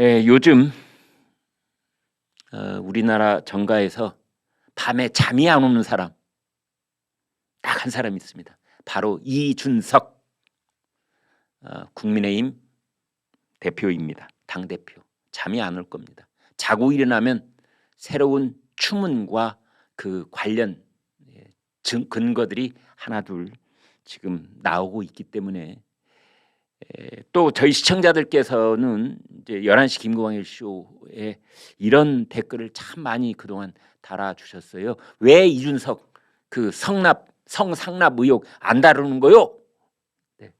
요즘 우리나라 정가에서 밤에 잠이 안 오는 사람 딱 한 사람 있습니다. 바로 이준석 국민의힘 대표입니다. 당대표. 잠이 안 올 겁니다. 자고 일어나면 새로운 추문과 그 관련 근거들이 하나둘 지금 나오고 있기 때문에 또 저희 시청자들께서는 이제 11시 김구광일 쇼에 이런 댓글을 참 많이 그동안 달아주셨어요. 왜 이준석 그 성상납 의혹 안 다루는 거요? 네.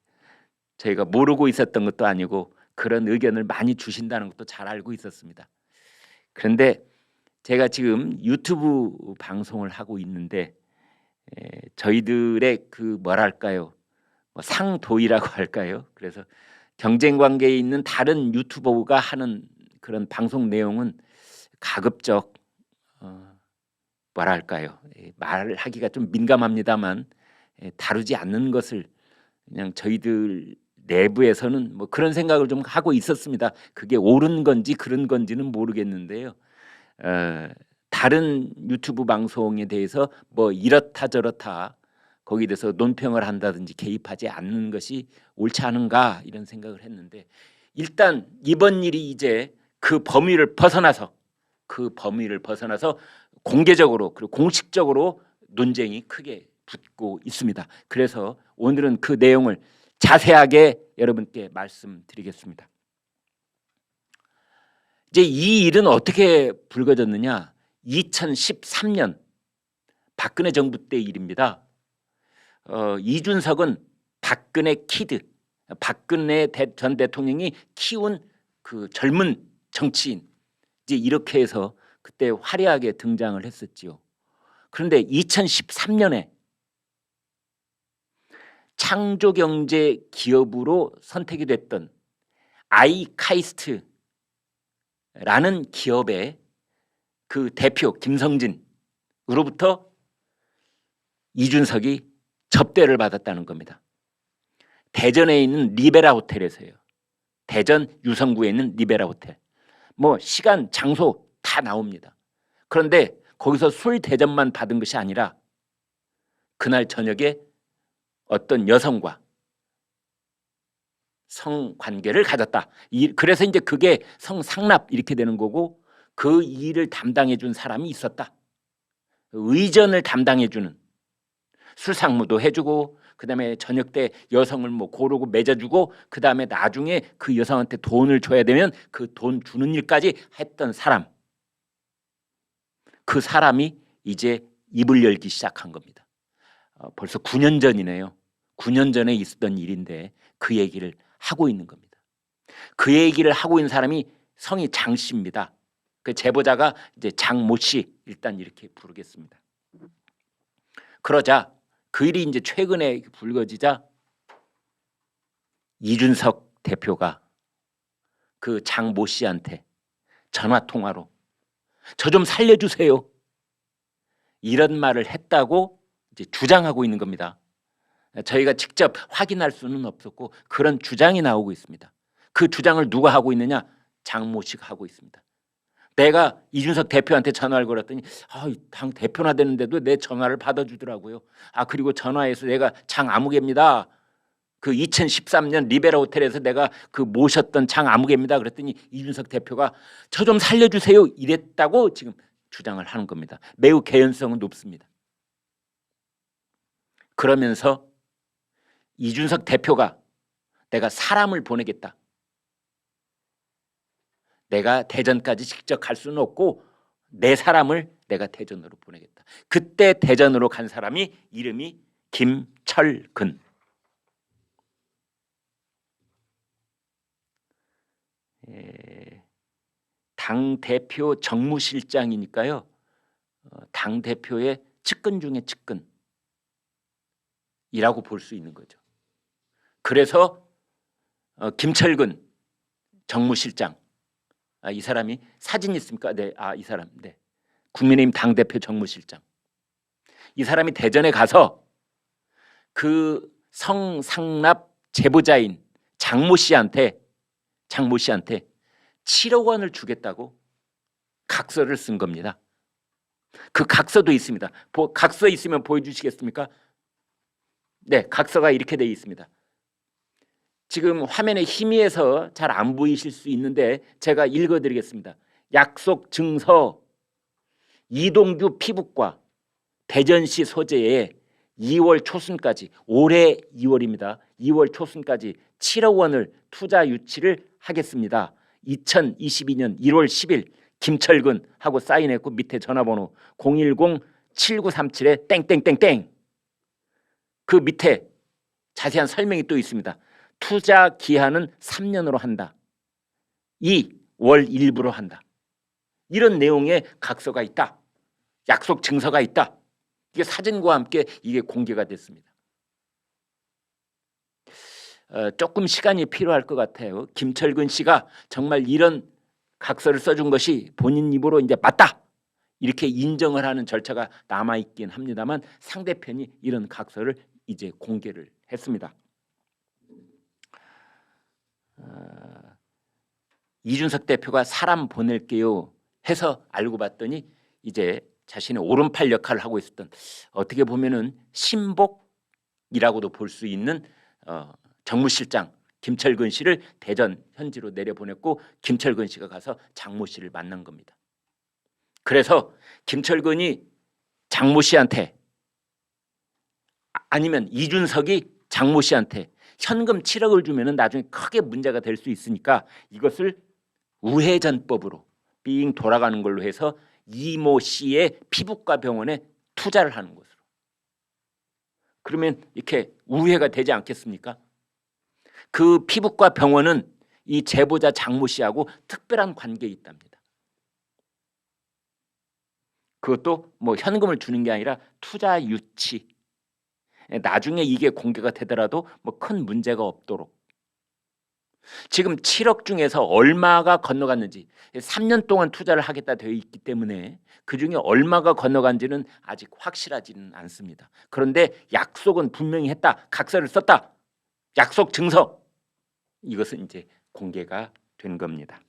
저희가 모르고 있었던 것도 아니고 그런 의견을 많이 주신다는 것도 잘 알고 있었습니다. 그런데 제가 지금 유튜브 방송을 하고 있는데 저희들의 그 뭐랄까요? 상도이라고 할까요? 그래서 경쟁 관계에 있는 다른 유튜버가 하는 그런 방송 내용은 가급적 뭐랄까요? 말하기가 좀 민감합니다만 다루지 않는 것을 그냥 저희들 내부에서는 뭐 그런 생각을 좀 하고 있었습니다. 그게 옳은 건지 그런 건지는 모르겠는데요. 다른 유튜브 방송에 대해서 뭐 이렇다 저렇다 거기에 대해서 논평을 한다든지 개입하지 않는 것이 옳지 않은가 이런 생각을 했는데 일단 이번 일이 이제 그 범위를 벗어나서 공개적으로 그리고 공식적으로 논쟁이 크게 붙고 있습니다. 그래서 오늘은 그 내용을 자세하게 여러분께 말씀드리겠습니다. 이제 이 일은 어떻게 불거졌느냐? 2013년 박근혜 정부 때 일입니다. 이준석은 박근혜 키드, 박근혜 전 대통령이 키운 그 젊은 정치인 이제 이렇게 해서 그때 화려하게 등장을 했었지요. 그런데 2013년에 창조경제 기업으로 선택이 됐던 아이카이스트라는 기업의 그 대표 김성진으로부터 이준석이 접대를 받았다는 겁니다. 대전에 있는 리베라 호텔에서요. 대전 유성구에 있는 리베라 호텔. 뭐 시간, 장소 다 나옵니다. 그런데 거기서 술 대접만 받은 것이 아니라 그날 저녁에 어떤 여성과 성관계를 가졌다. 그래서 이제 그게 성상납 이렇게 되는 거고 그 일을 담당해 준 사람이 있었다. 의전을 담당해 주는 술상무도 해주고 그다음에 저녁 때 여성을 뭐 고르고 맺어주고 그다음에 나중에 그 여성한테 돈을 줘야 되면 그 돈 주는 일까지 했던 사람. 그 사람이 이제 입을 열기 시작한 겁니다. 벌써 9년 전이네요. 9년 전에 있었던 일인데 그 얘기를 하고 있는 겁니다. 그 얘기를 하고 있는 사람이 성이 장 씨입니다. 그 제보자가 이제 장모 씨 일단 이렇게 부르겠습니다. 그러자 그 일이 이제 최근에 불거지자 이준석 대표가 그 장모 씨한테 전화 통화로 저 좀 살려주세요. 이런 말을 했다고 이제 주장하고 있는 겁니다. 저희가 직접 확인할 수는 없었고 그런 주장이 나오고 있습니다. 그 주장을 누가 하고 있느냐? 장모 씨가 하고 있습니다. 내가 이준석 대표한테 전화를 걸었더니 당 대표나 되는데도 내 전화를 받아주더라고요. 그리고 전화해서 내가 장아무개입니다. 그 2013년 리베라 호텔에서 내가 그 모셨던 장아무개입니다. 그랬더니 이준석 대표가 저 좀 살려주세요 이랬다고 지금 주장을 하는 겁니다. 매우 개연성은 높습니다. 그러면서 이준석 대표가 내가 사람을 보내겠다. 내가 대전까지 직접 갈 수는 없고 내 사람을 내가 대전으로 보내겠다. 그때 대전으로 간 사람이 이름이 김철근. 당대표 정무실장이니까요. 당대표의 측근 중에 측근이라고 볼 수 있는 거죠. 그래서 김철근 정무실장 이 사람이 사진 있습니까? 네, 이 사람. 네. 국민의힘 당대표 정무실장. 이 사람이 대전에 가서 그 성상납 제보자인 장모 씨한테 7억 원을 주겠다고 각서를 쓴 겁니다. 그 각서도 있습니다. 각서 있으면 보여주시겠습니까? 네, 각서가 이렇게 되어 있습니다. 지금 화면에 희미해서 잘 안 보이실 수 있는데 제가 읽어드리겠습니다. 약속 증서 이동규 피부과 대전시 소재에 2월 초순까지, 올해 2월입니다. 2월 초순까지 7억 원을 투자 유치를 하겠습니다. 2022년 1월 10일 김철근 하고 사인했고 밑에 전화번호 010-7937에 땡땡땡땡. 그 밑에 자세한 설명이 또 있습니다. 투자 기한은 3년으로 한다. 2월 1일부로 한다. 이런 내용의 각서가 있다. 약속 증서가 있다. 이게 사진과 함께 이게 공개가 됐습니다. 조금 시간이 필요할 것 같아요. 김철근 씨가 정말 이런 각서를 써준 것이 본인 입으로 이제 맞다 이렇게 인정을 하는 절차가 남아 있긴 합니다만 상대편이 이런 각서를 이제 공개를 했습니다. 이준석 대표가 사람 보낼게요 해서 알고 봤더니 이제 자신의 오른팔 역할을 하고 있었던, 어떻게 보면은 신복이라고도 볼 수 있는 정무실장 김철근 씨를 대전 현지로 내려보냈고 김철근 씨가 가서 장모 씨를 만난 겁니다. 그래서 김철근이 장모 씨한테 아니면 이준석이 장모 씨한테 현금 7억을 주면은 나중에 크게 문제가 될 수 있으니까 이것을 우회전법으로 삥 돌아가는 걸로 해서 이모 씨의 피부과 병원에 투자를 하는 것으로. 그러면 이렇게 우회가 되지 않겠습니까? 그 피부과 병원은 이 제보자 장모 씨하고 특별한 관계에 있답니다. 그것도 뭐 현금을 주는 게 아니라 투자 유치. 나중에 이게 공개가 되더라도 뭐 큰 문제가 없도록. 지금 7억 중에서 얼마가 건너갔는지 3년 동안 투자를 하겠다 되어 있기 때문에 그중에 얼마가 건너간지는 아직 확실하지는 않습니다. 그런데 약속은 분명히 했다. 각서를 썼다. 약속 증서. 이것은 이제 공개가 된 겁니다.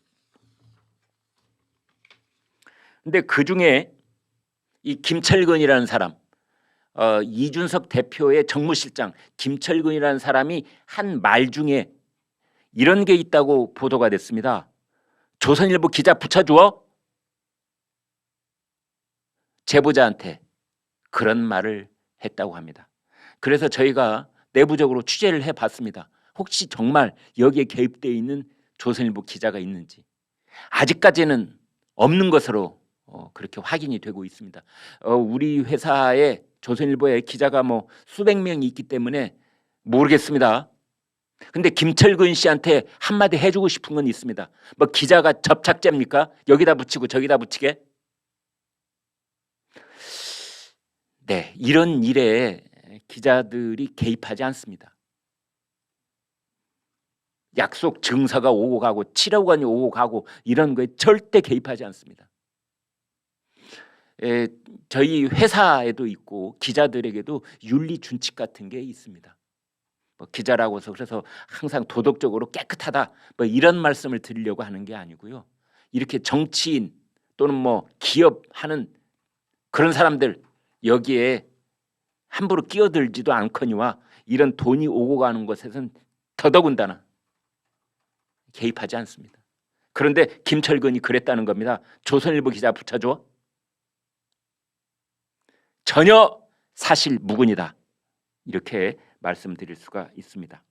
근데 그중에 이 김철근이라는 사람, 이준석 대표의 정무실장 김철근이라는 사람이 한 말 중에 이런 게 있다고 보도가 됐습니다. 조선일보 기자 붙여주어 제보자한테 그런 말을 했다고 합니다. 그래서 저희가 내부적으로 취재를 해봤습니다. 혹시 정말 여기에 개입되어 있는 조선일보 기자가 있는지. 아직까지는 없는 것으로 그렇게 확인이 되고 있습니다. 우리 회사에 조선일보에 기자가 뭐 수백 명이 있기 때문에 모르겠습니다. 근데 김철근 씨한테 한마디 해주고 싶은 건 있습니다. 뭐 기자가 접착제입니까? 여기다 붙이고 저기다 붙이게? 네, 이런 일에 기자들이 개입하지 않습니다. 약속 증서가 오고 가고 7억 원이 오고 가고 이런 거에 절대 개입하지 않습니다. 저희 회사에도 있고 기자들에게도 윤리 준칙 같은 게 있습니다. 뭐 기자라고 해서 그래서 항상 도덕적으로 깨끗하다 뭐 이런 말씀을 드리려고 하는 게 아니고요. 이렇게 정치인 또는 뭐 기업하는 그런 사람들 여기에 함부로 끼어들지도 않거니와 이런 돈이 오고 가는 것에선 더더군다나 개입하지 않습니다. 그런데 김철근이 그랬다는 겁니다. 조선일보 기자 붙여줘. 전혀 사실 무근이다. 이렇게 말씀드릴 수가 있습니다.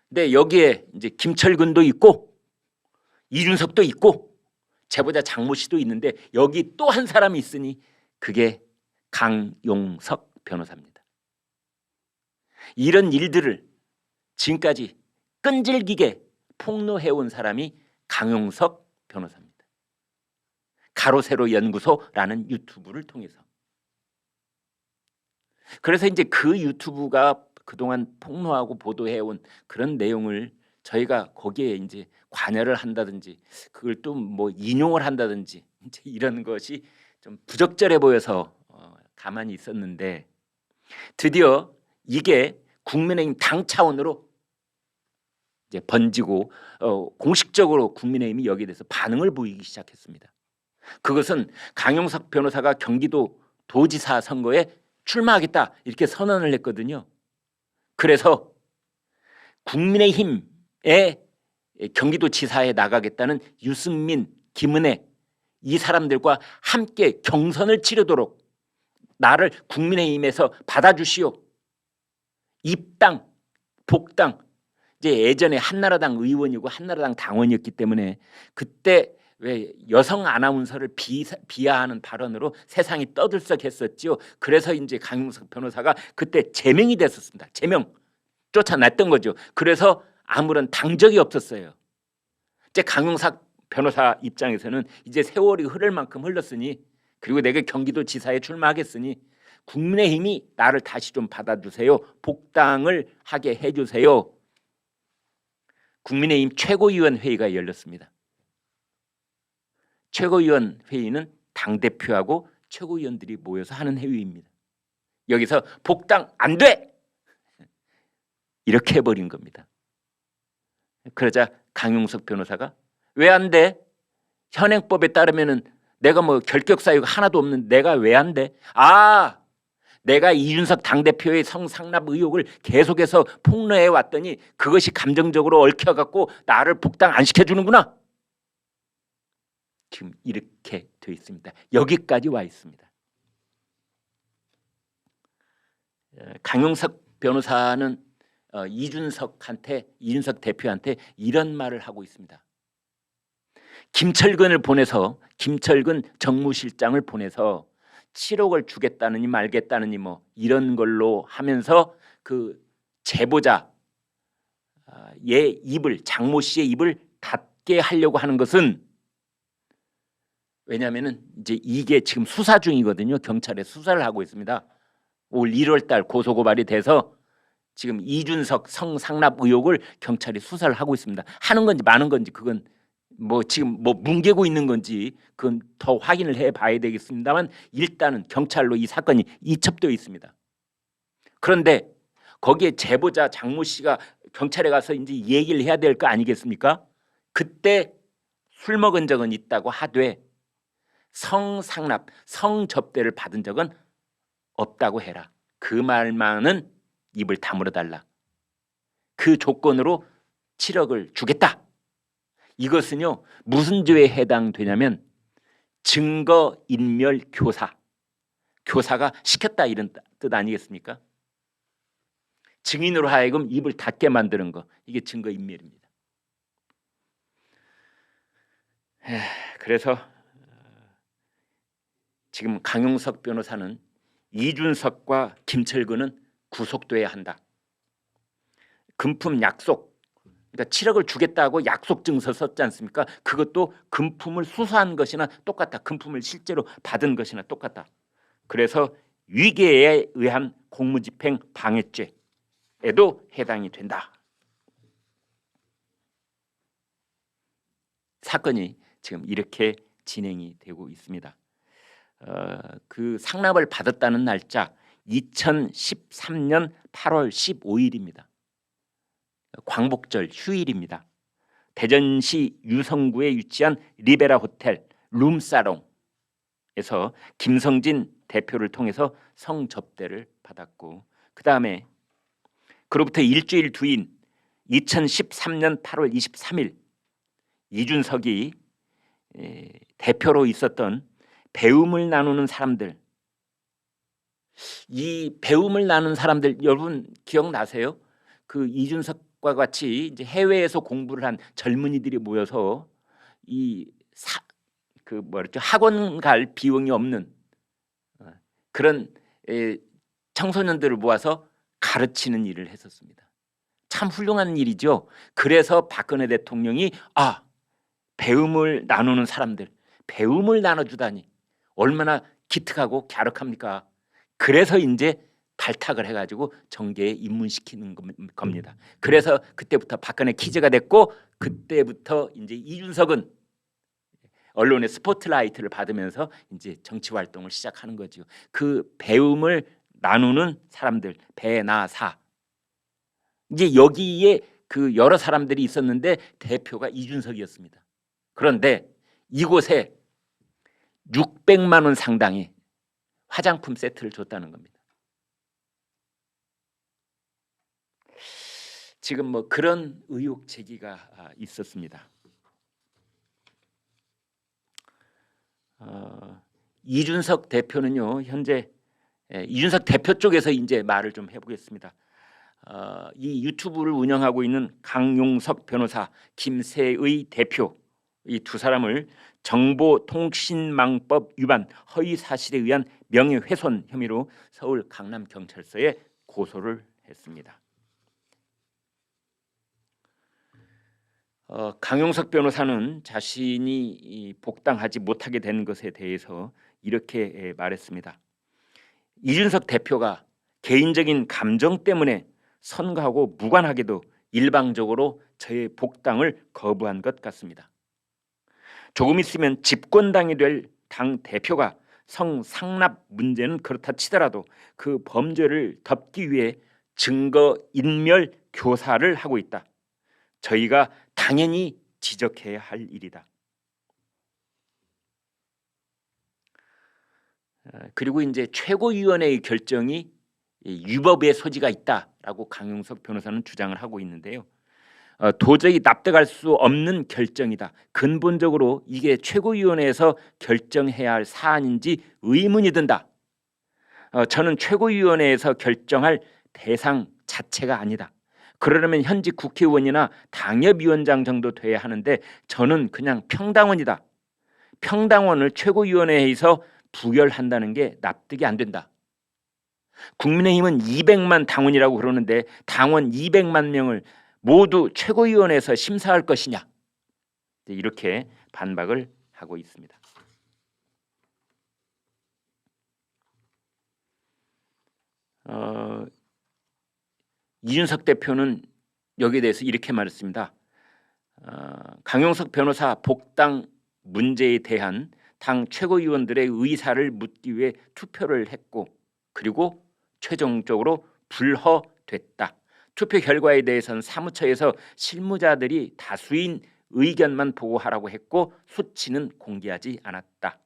근데 여기에 이제 김철근도 있고 이준석도 있고 제보자 장모 씨도 있는데 여기 또 한 사람이 있으니 그게 강용석 변호사입니다. 이런 일들을 지금까지 끈질기게 폭로해온 사람이 강용석 변호사입니다. 가로세로 연구소라는 유튜브를 통해서. 그래서 이제 그 유튜브가 그동안 폭로하고 보도해온 그런 내용을 저희가 거기에 이제 관여를 한다든지 그걸 또 뭐 인용을 한다든지 이제 이런 것이 좀 부적절해 보여서 가만히 있었는데 드디어 이게 국민의힘 당 차원으로 이제 번지고 공식적으로 국민의힘이 여기에 대해서 반응을 보이기 시작했습니다. 그것은 강용석 변호사가 경기도 도지사 선거에 출마하겠다 이렇게 선언을 했거든요. 그래서 국민의힘의 경기도지사에 나가겠다는 유승민, 김은혜 이 사람들과 함께 경선을 치르도록 나를 국민의힘에서 받아주시오. 입당, 복당. 이제 예전에 한나라당 의원이고 한나라당 당원이었기 때문에 그때 왜 여성 아나운서를 비하하는 발언으로 세상이 떠들썩했었죠. 그래서 이제 강용석 변호사가 그때 제명이 됐었습니다. 제명 쫓아냈던 거죠. 그래서 아무런 당적이 없었어요. 이제 강용석 변호사 입장에서는 이제 세월이 흐를 만큼 흘렀으니 그리고 내가 경기도지사에 출마하겠으니 국민의힘이 나를 다시 좀 받아주세요. 복당을 하게 해주세요. 국민의힘 최고위원회의가 열렸습니다. 최고위원회의는 당대표하고 최고위원들이 모여서 하는 회의입니다. 여기서 복당 안 돼! 이렇게 해버린 겁니다. 그러자 강용석 변호사가 왜 안 돼? 현행법에 따르면은 내가 뭐 결격 사유가 하나도 없는 내가 왜 안 돼? 아, 내가 이준석 당대표의 성상납 의혹을 계속해서 폭로해 왔더니 그것이 감정적으로 얽혀갖고 나를 복당 안 시켜주는구나. 지금 이렇게 돼 있습니다. 여기까지 와 있습니다. 강용석 변호사는 이준석 대표한테 이런 말을 하고 있습니다. 김철근을 보내서 김철근 정무실장을 보내서 7억을 주겠다느니 말겠다느니 뭐 이런 걸로 하면서 그 제보자 의 입을 장모 씨의 입을 닫게 하려고 하는 것은 왜냐하면은 이제 이게 지금 수사 중이거든요. 경찰에 수사를 하고 있습니다. 올 1월달 고소고발이 돼서 지금 이준석 성상납 의혹을 경찰이 수사를 하고 있습니다. 하는 건지 마는 건지 그건 뭐 지금 뭐 뭉개고 있는 건지 그건 더 확인을 해봐야 되겠습니다만 일단은 경찰로 이 사건이 이첩되어 있습니다. 그런데 거기에 제보자 장모 씨가 경찰에 가서 이제 얘기를 해야 될 거 아니겠습니까? 그때 술 먹은 적은 있다고 하되 성상납, 성접대를 받은 적은 없다고 해라. 그 말만은 입을 다물어 달라. 그 조건으로 7억을 주겠다. 이것은요 무슨 죄에 해당되냐면 증거인멸 교사. 교사가 시켰다 이런 뜻 아니겠습니까? 증인으로 하여금 입을 닫게 만드는 거 이게 증거인멸입니다. 그래서 지금 강용석 변호사는 이준석과 김철근은 구속돼야 한다. 금품 약속, 그러니까 7억을 주겠다고 약속 증서 썼지 않습니까? 그것도 금품을 수수한 것이나 똑같다. 금품을 실제로 받은 것이나 똑같다. 그래서 위계에 의한 공무집행 방해죄에도 해당이 된다. 사건이 지금 이렇게 진행이 되고 있습니다. 그 상납을 받았다는 날짜 2013년 8월 15일입니다. 광복절 휴일입니다. 대전시 유성구에 위치한 리베라 호텔 룸사롱에서 김성진 대표를 통해서 성접대를 받았고 그 다음에 그로부터 일주일 뒤인 2013년 8월 23일 이준석이 대표로 있었던 배움을 나누는 사람들, 이 배움을 나누는 사람들 여러분 기억나세요? 그 이준석과 같이 이제 해외에서 공부를 한 젊은이들이 모여서 학원 갈 비용이 없는 그런 청소년들을 모아서 가르치는 일을 했었습니다. 참 훌륭한 일이죠. 그래서 박근혜 대통령이 배움을 나누는 사람들, 배움을 나눠주다니 얼마나 기특하고 갸륵합니까? 그래서 이제 발탁을 해가지고 정계에 입문시키는 겁니다. 그래서 그때부터 박근혜 퀴즈가 됐고 그때부터 이제 이준석은 언론의 스포트라이트를 받으면서 이제 정치 활동을 시작하는 거죠. 그 배움을 나누는 사람들, 배나사. 이제 여기에 그 여러 사람들이 있었는데 대표가 이준석이었습니다. 그런데 이곳에 600만 원 상당의 화장품 세트를 줬다는 겁니다. 지금 뭐 그런 의혹 제기가 있었습니다. 이준석 대표는요, 현재 이준석 대표 쪽에서 이제 말을 좀 해보겠습니다. 이 유튜브를 운영하고 있는 강용석 변호사, 김세의 대표, 이 두 사람을 정보통신망법 위반, 허위 사실에 의한 명예훼손 혐의로 서울 강남경찰서에 고소를 했습니다. 강용석 변호사는 자신이 복당하지 못하게 된 것에 대해서 이렇게 말했습니다. 이준석 대표가 개인적인 감정 때문에 선거하고 무관하게도 일방적으로 저의 복당을 거부한 것 같습니다. 조금 있으면 집권당이 될 당 대표가 성상납 문제는 그렇다 치더라도 그 범죄를 덮기 위해 증거인멸 교사를 하고 있다. 저희가 당연히 지적해야 할 일이다. 그리고 이제 최고위원회의 결정이 위법의 소지가 있다라고 강용석 변호사는 주장을 하고 있는데요. 도저히 납득할 수 없는 결정이다. 근본적으로 이게 최고위원회에서 결정해야 할 사안인지 의문이 든다. 저는 최고위원회에서 결정할 대상 자체가 아니다. 그러려면 현직 국회의원이나 당협위원장 정도 돼야 하는데 저는 그냥 평당원이다. 평당원을 최고위원회에서 부결한다는 게 납득이 안 된다. 국민의힘은 200만 당원이라고 그러는데 당원 200만 명을 모두 최고위원회에서 심사할 것이냐, 이렇게 반박을 하고 있습니다. 이준석 대표는 여기에 대해서 이렇게 말했습니다. 강용석 변호사 복당 문제에 대한 당 최고위원들의 의사를 묻기 위해 투표를 했고, 그리고 최종적으로 불허됐다. 투표 결과에 대해서는 사무처에서 실무자들이 다수인 의견만 보고하라고 했고 수치는 공개하지 않았다.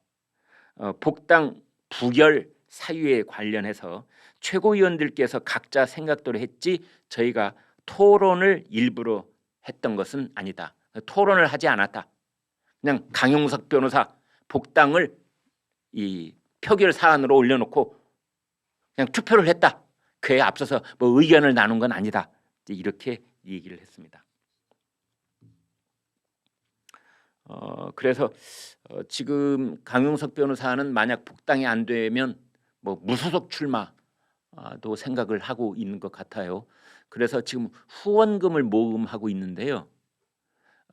복당 부결 사유에 관련해서 최고위원들께서 각자 생각대로 했지 저희가 토론을 일부러 했던 것은 아니다. 토론을 하지 않았다. 그냥 강용석 변호사 복당을 이 표결 사안으로 올려놓고 그냥 투표를 했다. 그에 앞서서 뭐 의견을 나눈 건 아니다. 이렇게 얘기를 했습니다. 그래서 지금 강용석 변호사는 만약 복당이 안 되면 뭐 무소속 출마도 생각을 하고 있는 것 같아요. 그래서 지금 후원금을 모금하고 있는데요.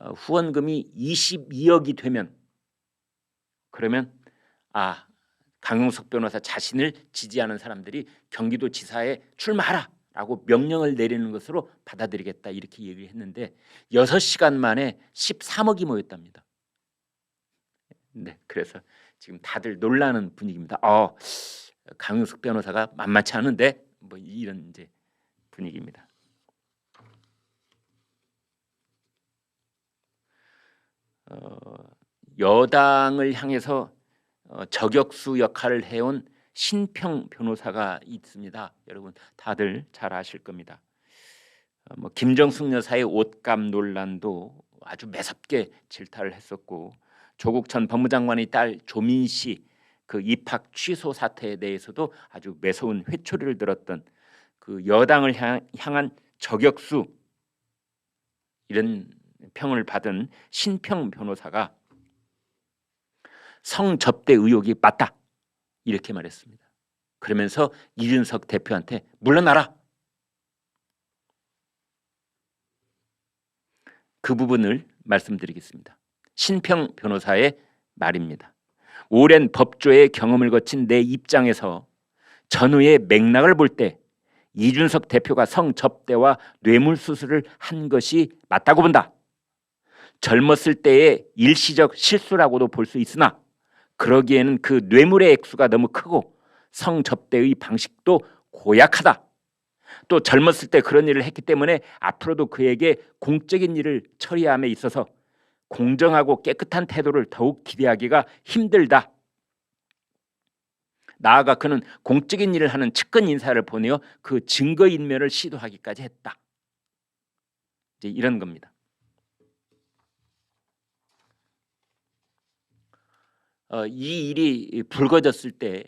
후원금이 22억이 되면, 그러면 강용석 변호사 자신을 지지하는 사람들이 경기도지사에 출마하라라고 명령을 내리는 것으로 받아들이겠다, 이렇게 얘기를 했는데 6시간 만에 13억이 모였답니다. 네, 그래서 지금 다들 놀라는 분위기입니다. 강용석 변호사가 만만치 않은데 뭐 이런 이제 분위기입니다. 여당을 향해서 저격수 역할을 해온 신평 변호사가 있습니다. 여러분 다들 잘 아실 겁니다. 김정숙 여사의 옷값 논란도 아주 매섭게 질타를 했었고, 조국 전 법무장관의 딸 조민 씨 그 입학 취소 사태에 대해서도 아주 매서운 회초리를 들었던 그 여당을 향한 저격수, 이런 평을 받은 신평 변호사가 성접대 의혹이 맞다, 이렇게 말했습니다. 그러면서 이준석 대표한테 물러나라. 그 부분을 말씀드리겠습니다. 신평 변호사의 말입니다. 오랜 법조의 경험을 거친 내 입장에서 전후의 맥락을 볼 때 이준석 대표가 성접대와 뇌물수술을 한 것이 맞다고 본다. 젊었을 때의 일시적 실수라고도 볼 수 있으나 그러기에는 그 뇌물의 액수가 너무 크고 성접대의 방식도 고약하다. 또 젊었을 때 그런 일을 했기 때문에 앞으로도 그에게 공적인 일을 처리함에 있어서 공정하고 깨끗한 태도를 더욱 기대하기가 힘들다. 나아가 그는 공적인 일을 하는 측근 인사를 보내어 그 증거인멸을 시도하기까지 했다. 이제 이런 겁니다. 이 일이 불거졌을 때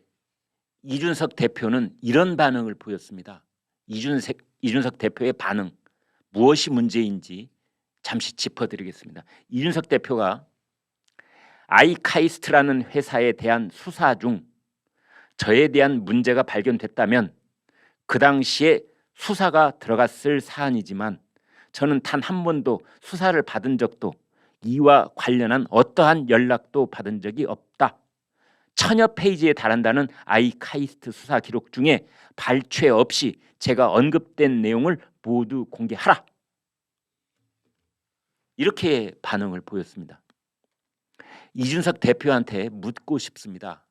이준석 대표는 이런 반응을 보였습니다. 이준석 대표의 반응, 무엇이 문제인지 잠시 짚어드리겠습니다. 이준석 대표가 아이카이스트라는 회사에 대한 수사 중 저에 대한 문제가 발견됐다면 그 당시에 수사가 들어갔을 사안이지만 저는 단 한 번도 수사를 받은 적도 이와 관련한 어떠한 연락도 받은 적이 없다. 1000여 페이지에 달한다는 아이카이스트 수사 기록 중에 발췌 없이 제가 언급된 내용을 모두 공개하라. 이렇게 반응을 보였습니다. 이준석 대표한테 묻고 싶습니다.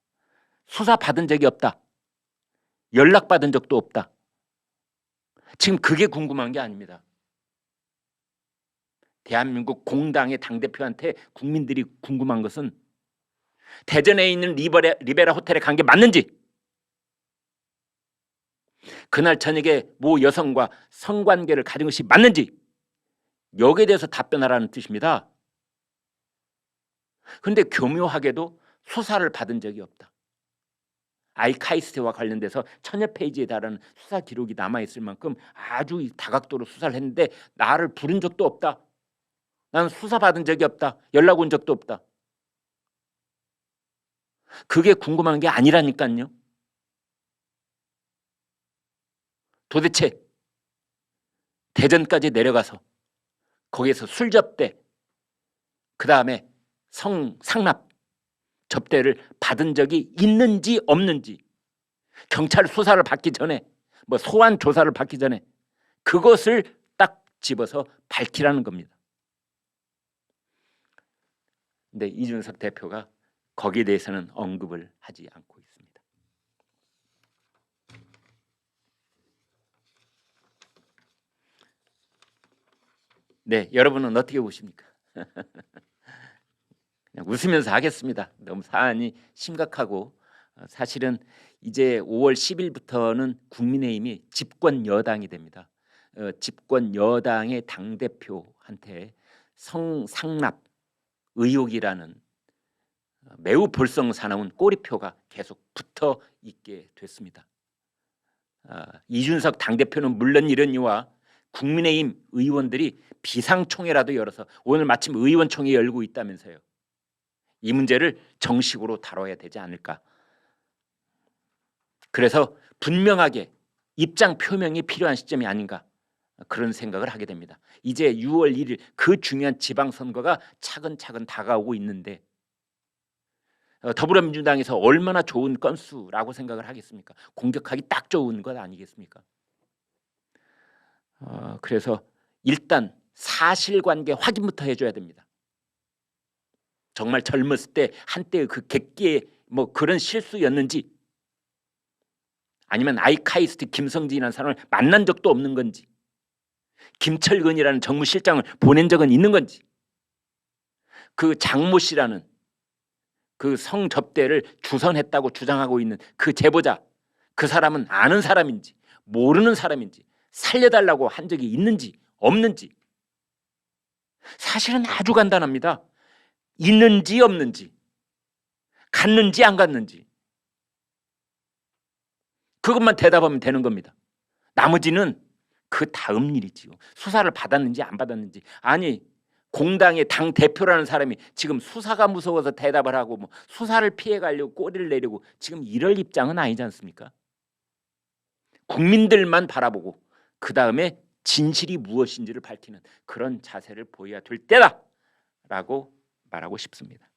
수사 받은 적이 없다. 연락 받은 적도 없다. 지금 그게 궁금한 게 아닙니다. 대한민국 공당의 당대표한테 국민들이 궁금한 것은 대전에 있는 리베라 호텔에 간 게 맞는지, 그날 저녁에 모 여성과 성관계를 가진 것이 맞는지, 여기에 대해서 답변하라는 뜻입니다. 그런데 교묘하게도 수사를 받은 적이 없다. 아이카이스트와 관련돼서 1000여 페이지에 달하는 수사 기록이 남아있을 만큼 아주 다각도로 수사를 했는데 나를 부른 적도 없다. 나는 수사 받은 적이 없다. 연락 온 적도 없다. 그게 궁금한 게 아니라니까요. 도대체 대전까지 내려가서 거기에서 술 접대, 그 다음에 상납 접대를 받은 적이 있는지 없는지, 경찰 수사를 받기 전에, 소환 조사를 받기 전에 그것을 딱 집어서 밝히라는 겁니다. 근데 이준석 대표가 거기에 대해서는 언급을 하지 않고 있습니다. 네, 여러분은 어떻게 보십니까? 그냥 웃으면서 하겠습니다. 너무 사안이 심각하고 사실은 이제 5월 10일부터는 국민의힘이 집권 여당이 됩니다. 집권 여당의 당대표한테 성상납 의혹이라는 매우 볼썽사나운 꼬리표가 계속 붙어 있게 됐습니다. 이준석 당대표는 물론 이러니와 국민의힘 의원들이 비상총회라도 열어서, 오늘 마침 의원총회 열고 있다면서요. 이 문제를 정식으로 다뤄야 되지 않을까. 그래서 분명하게 입장 표명이 필요한 시점이 아닌가, 그런 생각을 하게 됩니다. 이제 6월 1일 그 중요한 지방선거가 차근차근 다가오고 있는데 더불어민주당에서 얼마나 좋은 건수라고 생각을 하겠습니까? 공격하기 딱 좋은 것 아니겠습니까? 그래서 일단 사실관계 확인부터 해줘야 됩니다. 정말 젊었을 때 한때의 그 객기의 그런 실수였는지, 아니면 아이카이스트 김성진이라는 사람을 만난 적도 없는 건지, 김철근이라는 정무실장을 보낸 적은 있는 건지, 그 장모 씨라는 그 성접대를 주선했다고 주장하고 있는 그 제보자, 그 사람은 아는 사람인지 모르는 사람인지, 살려달라고 한 적이 있는지 없는지. 사실은 아주 간단합니다. 있는지 없는지, 갔는지 안 갔는지, 그것만 대답하면 되는 겁니다. 나머지는 그 다음 일이지요. 수사를 받았는지 안 받았는지. 아니, 공당의 당 대표라는 사람이 지금 수사가 무서워서 대답을 하고 수사를 피해가려고 꼬리를 내리고 지금 이럴 입장은 아니지 않습니까? 국민들만 바라보고 그 다음에 진실이 무엇인지를 밝히는 그런 자세를 보여야 될 때다라고 말하고 싶습니다.